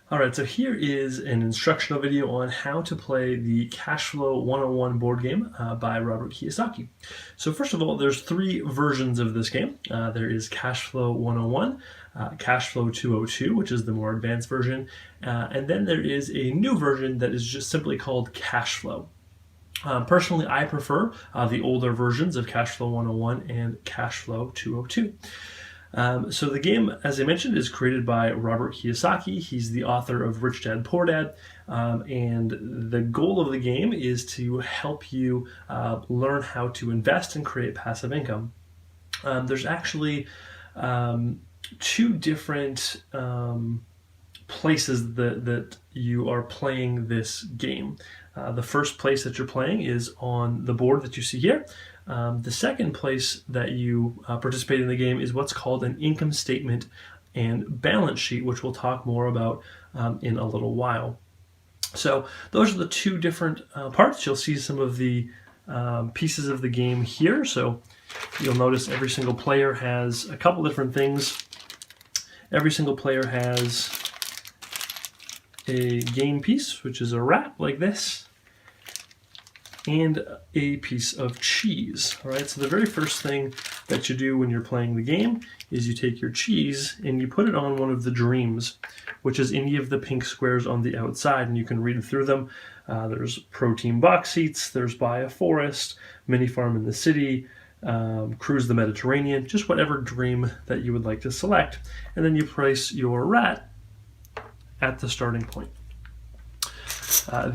All right, so here is an instructional video on how to play the Cashflow 101 board game by Robert Kiyosaki. So first of all, there's three versions of this game. There is Cashflow 101, Cashflow 202, which is the more advanced version, and then there is a new version that is just simply called Cashflow. Personally, I prefer the older versions of Cashflow 101 and Cashflow 202. So the game, as I mentioned, is created by Robert Kiyosaki. He's the author of Rich Dad, Poor Dad. And the goal of the game is to help you learn how to invest and create passive income. There's actually two different places that you are playing this game. The first place that you're playing is on the board that you see here. The second place that you participate in the game is what's called an income statement and balance sheet, which we'll talk more about in a little while. So those are the two different parts. You'll see some of the pieces of the game here. So you'll notice every single player has a couple different things. Every single player has a game piece, which is a rat like this, and a piece of cheese. All right, so the very first thing that you do when you're playing the game is you take your cheese and you put it on one of the dreams, which is any of the pink squares on the outside, and you can read through them. There's protein box seats, there's buy a forest, mini farm in the city, cruise the Mediterranean, just whatever dream that you would like to select. And then you place your rat at the starting point.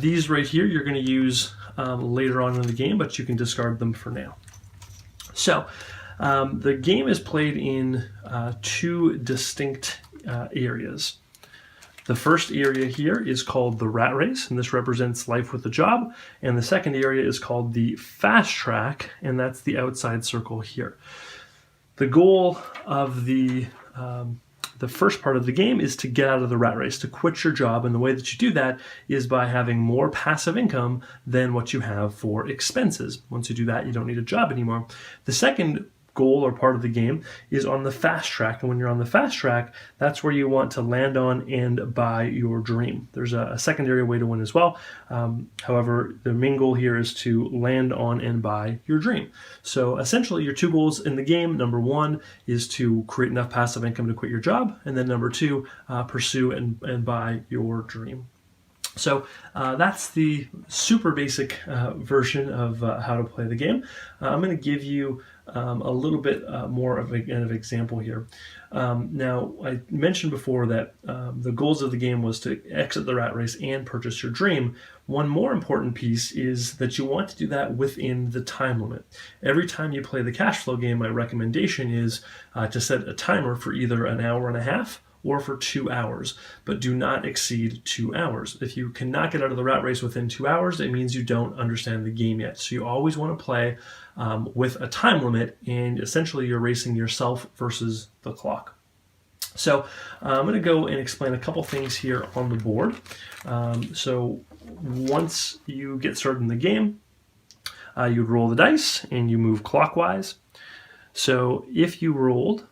These right here you're going to use later on in the game, but you can discard them for now. So the game is played in two distinct areas. The first area here is called the rat race, and this represents life with a job. And the second area is called the fast track, and that's the outside circle here. The goal of the first part of the game is to get out of the rat race, to quit your job, and the way that you do that is by having more passive income than what you have for expenses. Once you do that, you don't need a job anymore. The second goal or part of the game is on the fast track, and when you're on the fast track, that's where you want to land on and buy your dream. There's a secondary way to win as well. However, the main goal here is to land on and buy your dream. So essentially your two goals in the game, number one is to create enough passive income to quit your job, and then number two, pursue and buy your dream. So that's the super basic version of how to play the game. I'm going to give you a little bit more of an example here. Now, I mentioned before that the goals of the game was to exit the rat race and purchase your dream. One more important piece is that you want to do that within the time limit. Every time you play the cash flow game, my recommendation is to set a timer for either an hour and a half or for 2 hours, but do not exceed 2 hours. If you cannot get out of the rat race within 2 hours, it means you don't understand the game yet. So you always want to play with a time limit, and essentially you're racing yourself versus the clock. So I'm going to go and explain a couple things here on the board. So once you get started in the game, you roll the dice and you move clockwise. So if you rolled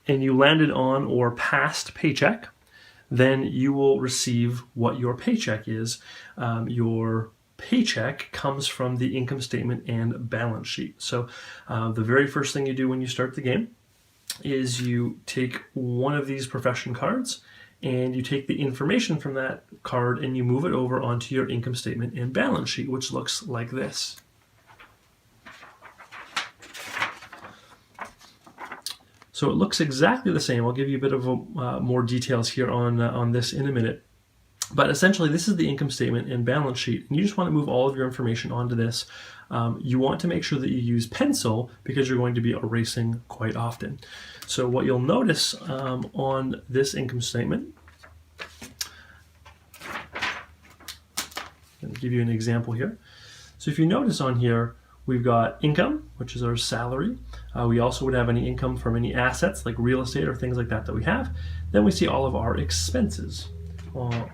and you landed on or past paycheck, then you will receive what your paycheck is. Your paycheck comes from the income statement and balance sheet. So the very first thing you do when you start the game is you take one of these profession cards and you take the information from that card and you move it over onto your income statement and balance sheet, which looks like this. So it looks exactly the same. I'll give you a bit of more details here on this in a minute. But essentially, this is the income statement and balance sheet. And you just want to move all of your information onto this. You want to make sure that you use pencil because you're going to be erasing quite often. So what you'll notice on this income statement, I'm going to give you an example here. So if you notice on here, we've got income, which is our salary. We also would have any income from any assets like real estate or things like that that we have. Then we see all of our expenses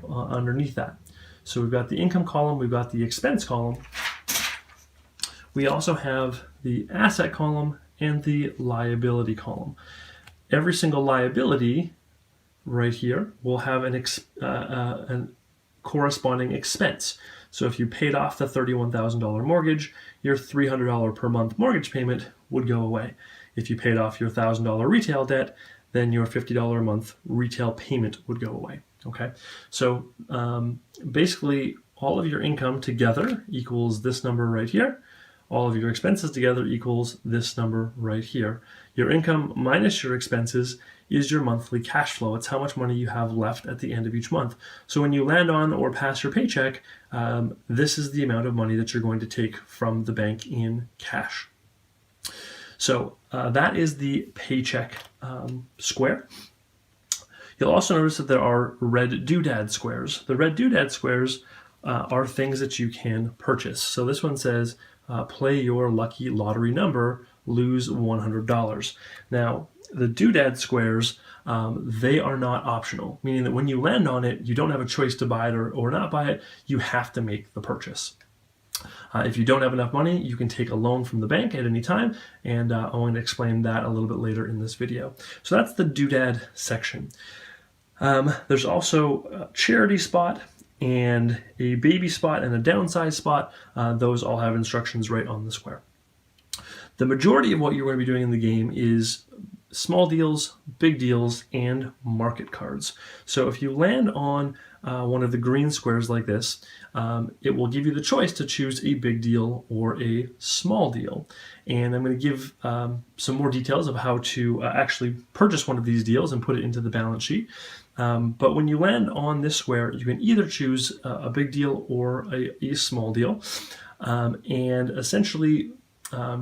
underneath that. So we've got the income column, we've got the expense column. We also have the asset column and the liability column. Every single liability right here will have an corresponding expense. So if you paid off the $31,000 mortgage, your $300 per month mortgage payment would go away. If you paid off your $1,000 retail debt, then your $50 a month retail payment would go away. Okay, so basically all of your income together equals this number right here. All of your expenses together equals this number right here. Your income minus your expenses is your monthly cash flow. It's how much money you have left at the end of each month. So when you land on or pass your paycheck, this is the amount of money that you're going to take from the bank in cash. So that is the paycheck square. You'll also notice that there are red doodad squares. The red doodad squares are things that you can purchase. So this one says, play your lucky lottery number, lose $100. Now, the doodad squares, they are not optional, meaning that when you land on it, you don't have a choice to buy it or not buy it. You have to make the purchase. If you don't have enough money, you can take a loan from the bank at any time, and I'm going to explain that a little bit later in this video. So that's the doodad section. There's also a charity spot and a baby spot and a downsize spot. Those all have instructions right on the square. The majority of what you're going to be doing in the game is small deals, big deals, and market cards. So if you land on one of the green squares like this, it will give you the choice to choose a big deal or a small deal. And I'm going to give some more details of how to actually purchase one of these deals and put it into the balance sheet. But when you land on this square, you can either choose a big deal or a small deal. And essentially,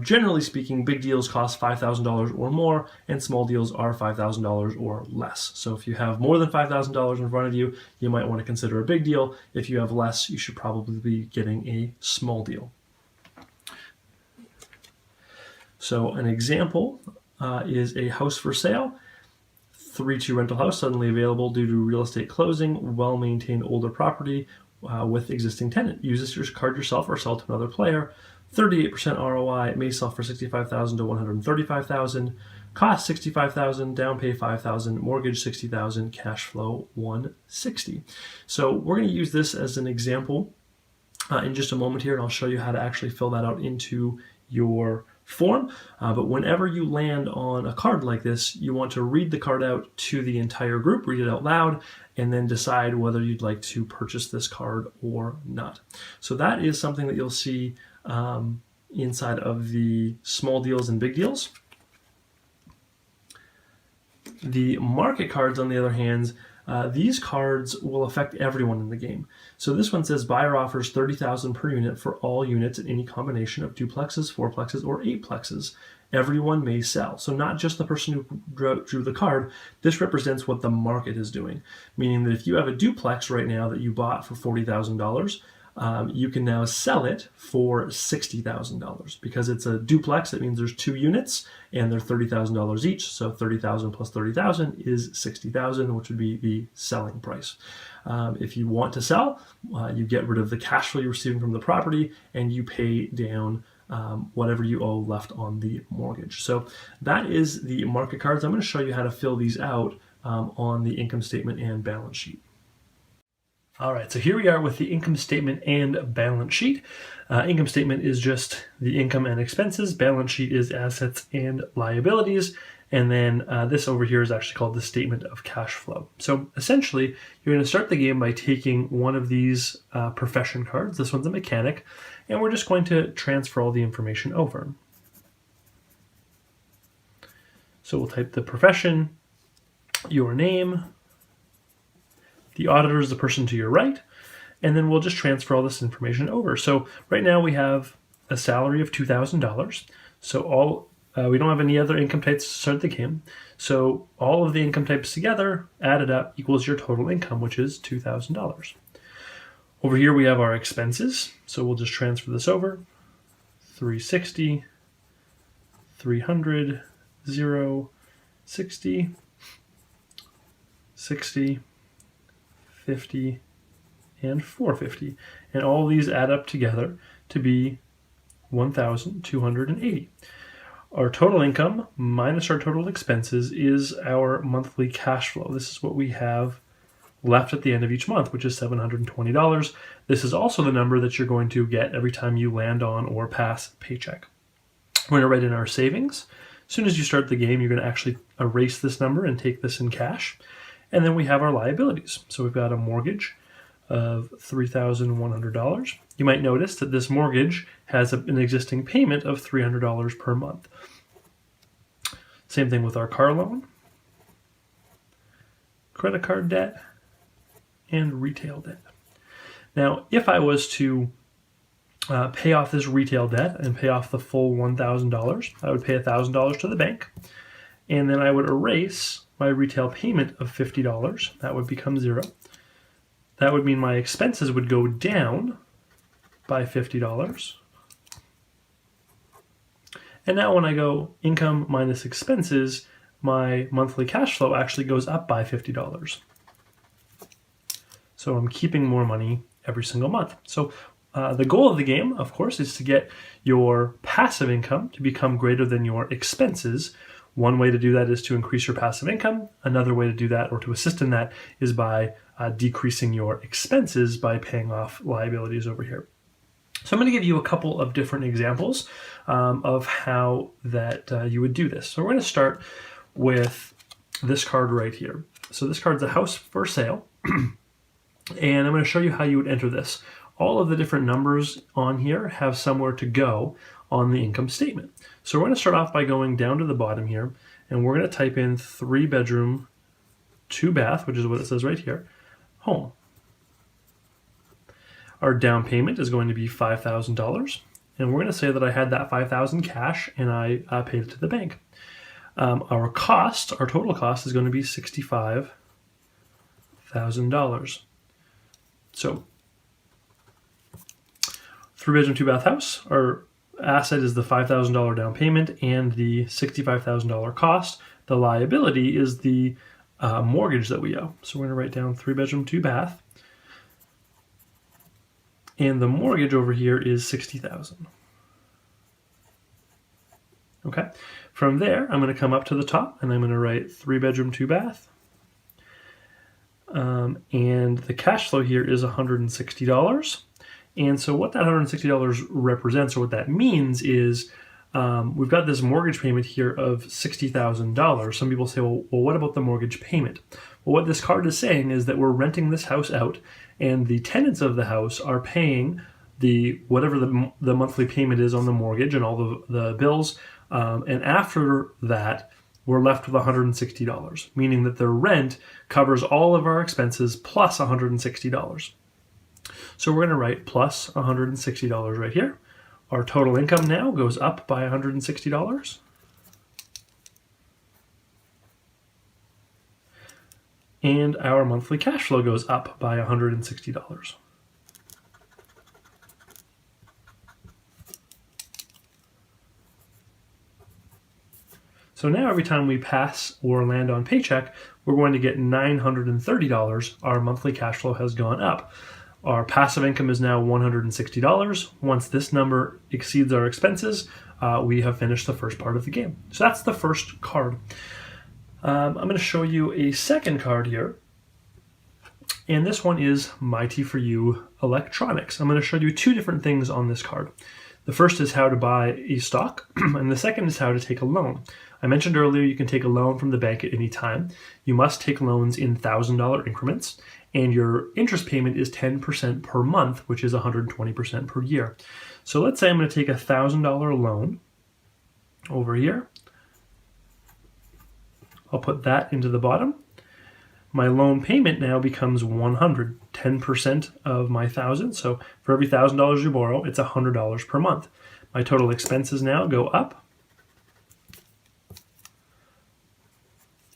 generally speaking, big deals cost $5,000 or more, and small deals are $5,000 or less. So if you have more than $5,000 in front of you, you might want to consider a big deal. If you have less, you should probably be getting a small deal. So an example is a house for sale. 3-2 rental house suddenly available due to real estate closing, well-maintained older property with existing tenant. Use this card yourself or sell to another player. 38% ROI, it may sell for $65,000 to $135,000. Cost $65,000, down pay $5,000, mortgage $60,000, cash flow $160. So we're going to use this as an example in just a moment here, and I'll show you how to actually fill that out into your form. But whenever you land on a card like this, you want to read the card out to the entire group, read it out loud, and then decide whether you'd like to purchase this card or not. So that is something that you'll see inside of the small deals and big deals. The market cards, on the other hand, these cards will affect everyone in the game. So this one says buyer offers $30,000 per unit for all units in any combination of duplexes, fourplexes, or eightplexes. Everyone may sell. So not just the person who drew the card. This represents what the market is doing, meaning that if you have a duplex right now that you bought for $40,000, you can now sell it for $60,000 because it's a duplex. That means there's 2 units and they're $30,000 each. So 30,000 plus 30,000 is 60,000, which would be the selling price. If you want to sell, you get rid of the cash flow you're receiving from the property and you pay down whatever you owe left on the mortgage. So that is the market cards. I'm going to show you how to fill these out on the income statement and balance sheet. All right, so here we are with the income statement and balance sheet. Income statement is just the income and expenses. Balance sheet is assets and liabilities. And then this over here is actually called the statement of cash flow. So essentially, you're going to start the game by taking one of these profession cards. This one's a mechanic. And we're just going to transfer all the information over. So we'll type the profession, your name, the auditor is the person to your right, and then we'll just transfer all this information over. So right now we have a salary of $2,000. So we don't have any other income types to start the game. So all of the income types together added up equals your total income, which is $2,000. Over here we have our expenses. So we'll just transfer this over. 360, 300, 0, 60, 60, 50, and 450. And all these add up together to be 1,280. Our total income minus our total expenses is our monthly cash flow. This is what we have left at the end of each month, which is $720. This is also the number that you're going to get every time you land on or pass paycheck. We're going to write in our savings. As soon as you start the game, you're going to actually erase this number and take this in cash. And then we have our liabilities. So we've got a mortgage of $3,100. You might notice that this mortgage has an existing payment of $300 per month. Same thing with our car loan, credit card debt, and retail debt. Now, if I was to pay off this retail debt and pay off the full $1,000, I would pay $1,000 to the bank, and then I would erase my retail payment of $50. That would become zero. That would mean my expenses would go down by $50. And now when I go income minus expenses, my monthly cash flow actually goes up by $50. So I'm keeping more money every single month. So the goal of the game, of course, is to get your passive income to become greater than your expenses. One way to do that is to increase your passive income. Another way to do that, or to assist in that, is by decreasing your expenses by paying off liabilities over here. So I'm going to give you a couple of different examples of how that you would do this. So we're going to start with this card right here. So this card's a house for sale. And I'm going to show you how you would enter this. All of the different numbers on here have somewhere to go on the income statement. So we're going to start off by going down to the bottom here, and we're going to type in 3-bedroom, 2-bath, which is what it says right here, home. Our down payment is going to be $5,000, and we're going to say that I had that $5,000 cash and I paid it to the bank. Our total cost is going to be $65,000. So 3-bedroom, 2-bath house, our asset is the $5,000 down payment and the $65,000 cost. The liability is the mortgage that we owe. So we're going to write down 3-bedroom, 2-bath. And the mortgage over here is $60,000. Okay. From there, I'm going to come up to the top and I'm going to write 3-bedroom, 2-bath. And the cash flow here is $160. And so what that $160 represents, or what that means, is we've got this mortgage payment here of $60,000. Some people say, well, what about the mortgage payment? Well, what this card is saying is that we're renting this house out, and the tenants of the house are paying whatever the monthly payment is on the mortgage and all the bills. And after that, we're left with $160, meaning that the rent covers all of our expenses plus $160. So we're going to write plus $160 right here. Our total income now goes up by $160. And our monthly cash flow goes up by $160. So now every time we pass or land on paycheck, we're going to get $930. Our monthly cash flow has gone up. Our passive income is now $160. Once this number exceeds our expenses, we have finished the first part of the game. So that's the first card. I'm going to show you a second card here. And this one is Mighty for You Electronics. I'm going to show you two different things on this card. The first is how to buy a stock, and the second is how to take a loan. I mentioned earlier you can take a loan from the bank at any time. You must take loans in $1,000 increments, and your interest payment is 10% per month, which is 120% per year. So let's say I'm going to take a $1,000 loan over here. I'll put that into the bottom. My loan payment now becomes $100, 10% of my $1,000. So for every $1,000 you borrow, it's $100 per month. My total expenses now go up,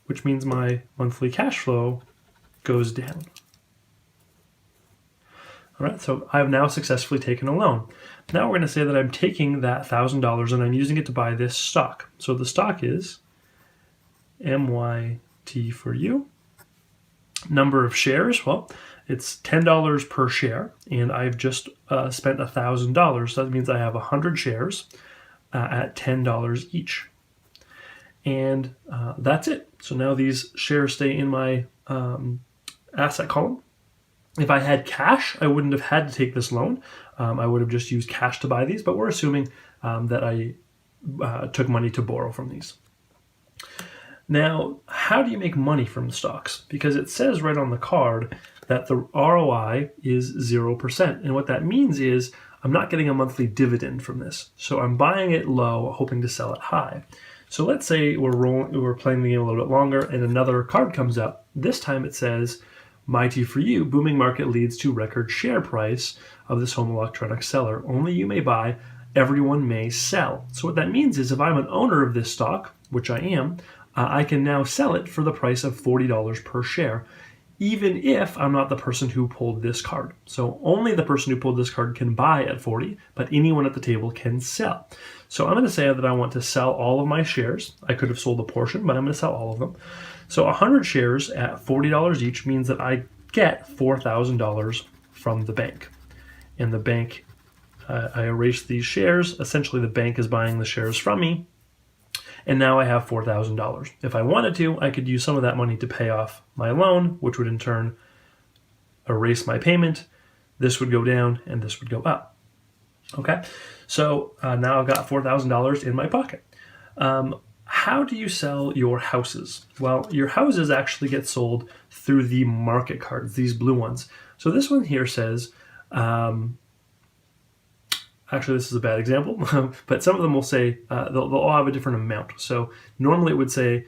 which means my monthly cash flow goes down. All right, so I've now successfully taken a loan. Now we're going to say that I'm taking that $1,000 and I'm using it to buy this stock. So the stock is MYT for you. Number of shares, well, it's $10 per share, and I've just spent $1,000. So that means I have 100 shares. at $10 each. And that's it. So now these shares stay in my asset column. If I had cash, I wouldn't have had to take this loan. I would have just used cash to buy these, but we're assuming that I took money to borrow from these. Now, how do you make money from the stocks? Because it says right on the card that the ROI is 0%. And what that means is I'm not getting a monthly dividend from this. So I'm buying it low, hoping to sell it high. So let's say we're playing the game a little bit longer and another card comes up. This time it says, Mighty for you, booming market leads to record share price of this home electronics seller. Only you may buy, everyone may sell. So what that means is if I'm an owner of this stock, which I am, I can now sell it for the price of $40 per share, even if I'm not the person who pulled this card. So only the person who pulled this card can buy at 40, but anyone at the table can sell. So I'm going to say that I want to sell all of my shares. I could have sold a portion, but I'm going to sell all of them. So 100 shares at $40 each means that I get $4,000 from the bank. And the bank, I erase these shares. Essentially, the bank is buying the shares from me. And now I have $4,000. If I wanted to, I could use some of that money to pay off my loan, which would in turn erase my payment. This would go down and this would go up. Okay, so now I've got $4,000 in my pocket. How do you sell your houses? Well, your houses actually get sold through the market cards, these blue ones. So this one here says, actually, this is a bad example, but some of them will say they'll all have a different amount. So normally it would say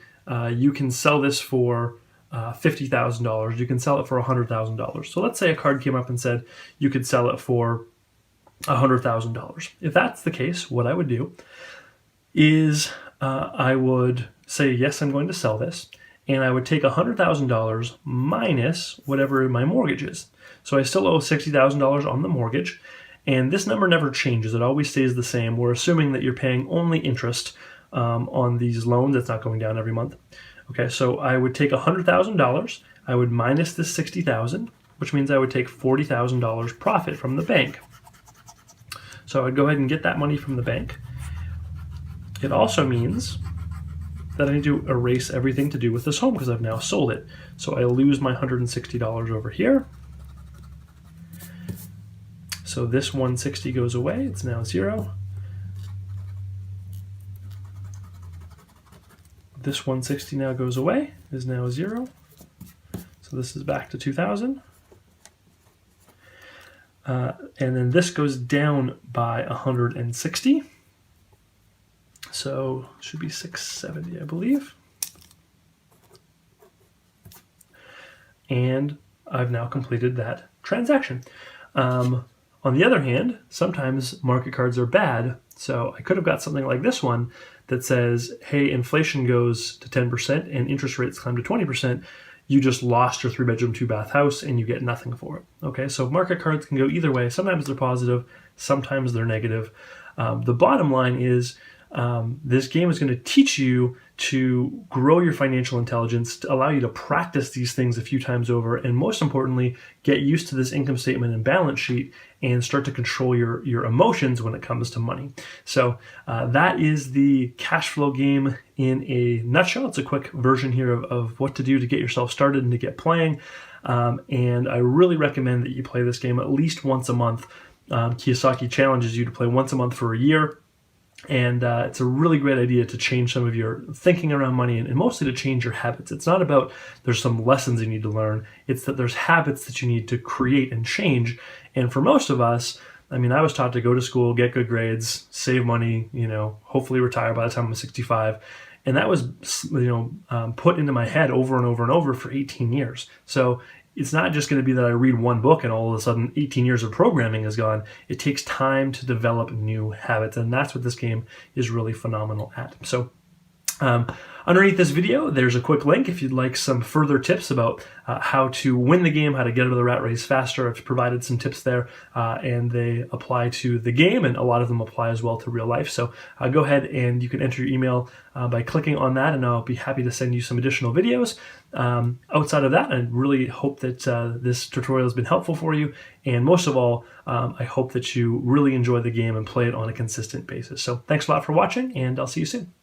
you can sell this for $50,000. You can sell it for $100,000. So let's say a card came up and said you could sell it for $100,000. If that's the case, what I would do is I would say, yes, I'm going to sell this. And I would take $100,000 minus whatever my mortgage is. So I still owe $60,000 on the mortgage. And this number never changes. It always stays the same. We're assuming that you're paying only interest on these loans. It's not going down every month. Okay, so I would take $100,000. I would minus this $60,000, which means I would take $40,000 profit from the bank. So I'd go ahead and get that money from the bank. It also means that I need to erase everything to do with this home because I've now sold it. So I lose my $160 over here. So this 160 goes away, it's now 0. This 160 now goes away, is now 0. So this is back to 2,000. And then this goes down by 160. So it should be 670, I believe. And I've now completed that transaction. On the other hand, sometimes market cards are bad. So I could have got something like this one that says, hey, inflation goes to 10% and interest rates climb to 20%. You just lost your 3-bedroom, 2-bath house and you get nothing for it. Okay, so market cards can go either way. Sometimes they're positive, sometimes they're negative. The bottom line is this game is going to teach you to grow your financial intelligence, to allow you to practice these things a few times over, and most importantly, get used to this income statement and balance sheet and start to control your emotions when it comes to money. So that is the cash flow game in a nutshell. It's a quick version here of what to do to get yourself started and to get playing. And I really recommend that you play this game at least once a month. Kiyosaki challenges you to play once a month for a year. And it's a really great idea to change some of your thinking around money and mostly to change your habits. It's not about there's some lessons you need to learn. It's that there's habits that you need to create and change. And for most of us, I mean, I was taught to go to school, get good grades, save money, hopefully retire by the time I'm 65. And that was, put into my head over and over and over for 18 years. So it's not just going to be that I read one book and all of a sudden 18 years of programming is gone. It takes time to develop new habits, and that's what this game is really phenomenal at. So Underneath this video, there's a quick link if you'd like some further tips about how to win the game, how to get out of the rat race faster. I've provided some tips there, and they apply to the game, and a lot of them apply as well to real life. So go ahead and you can enter your email by clicking on that, and I'll be happy to send you some additional videos. Outside of that, I really hope that this tutorial has been helpful for you, and most of all, I hope that you really enjoy the game and play it on a consistent basis. So thanks a lot for watching, and I'll see you soon.